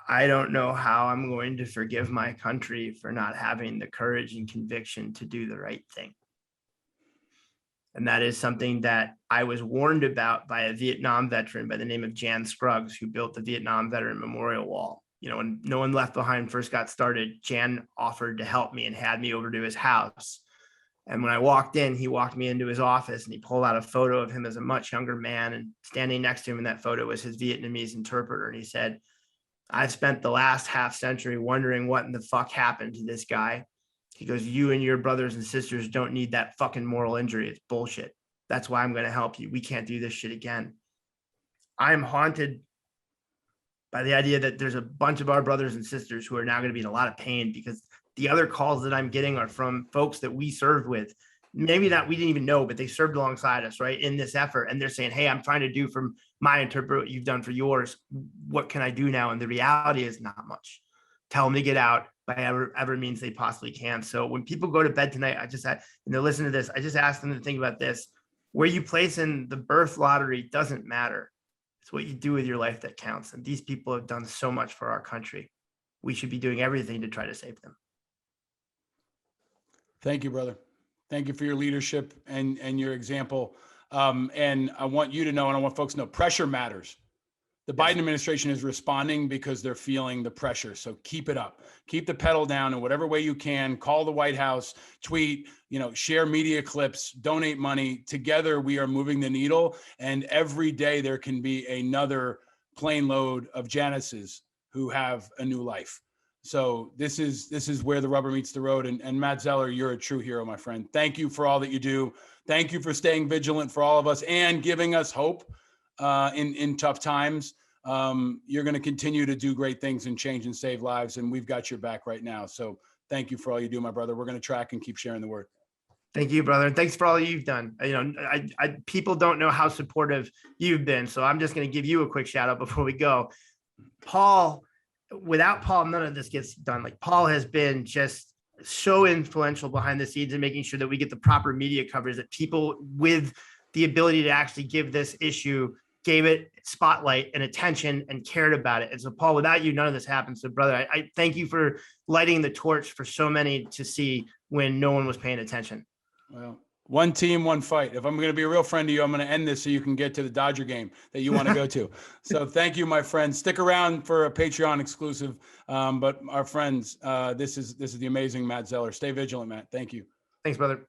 I don't know how I'm going to forgive my country for not having the courage and conviction to do the right thing. And that is something that I was warned about by a Vietnam veteran by the name of Jan Scruggs, who built the Vietnam Veteran Memorial Wall. When No One Left Behind first got started, Jan offered to help me and had me over to his house. And when I walked in, he walked me into his office and he pulled out a photo of him as a much younger man. And standing next to him in that photo was his Vietnamese interpreter. And he said, I've spent the last half century wondering what in the fuck happened to this guy. He goes, you and your brothers and sisters don't need that fucking moral injury. It's bullshit. That's why I'm going to help you. We can't do this shit again. I'm haunted by the idea that there's a bunch of our brothers and sisters who are now going to be in a lot of pain, because the other calls that I'm getting are from folks that we served with. Maybe not, we didn't even know, but they served alongside us, right, in this effort. And they're saying, hey, I'm trying to do from my interpreter what you've done for yours. What can I do now? And the reality is not much. Tell them to get out, by ever means they possibly can. So when people go to bed tonight, and they're listening to this, I just ask them to think about this. Where you place in the birth lottery doesn't matter. It's what you do with your life that counts. And these people have done so much for our country. We should be doing everything to try to save them. Thank you, brother. Thank you for your leadership and your example. And I want you to know, and I want folks to know, pressure matters. The Biden administration is responding because they're feeling the pressure. So keep it up. Keep the pedal down in whatever way you can. Call the White House, tweet, share media clips, donate money. Together, we are moving the needle. And every day there can be another plane load of Janices who have a new life. So this is where the rubber meets the road. And Matt Zeller, you're a true hero, my friend. Thank you for all that you do. Thank you for staying vigilant for all of us and giving us hope in tough times. You're going to continue to do great things and change and save lives. And we've got your back right now. So thank you for all you do, my brother. We're going to track and keep sharing the word. Thank you, brother. And thanks for all you've done. People don't know how supportive you've been. So I'm just going to give you a quick shout out before we go. Paul, without Paul, none of this gets done. Like, Paul has been just so influential behind the scenes and making sure that we get the proper media coverage, that people with the ability to actually give this issue gave it spotlight and attention and cared about it. And so, Paul, without you, none of this happens. So, brother, I thank you for lighting the torch for so many to see when no one was paying attention. Well, one team, one fight. If I'm going to be a real friend to you, I'm going to end this so you can get to the Dodger game that you want to go to. So thank you, my friend. Stick around for a Patreon exclusive. But our friends, this is the amazing Matt Zeller. Stay vigilant, Matt. Thank you. Thanks, brother.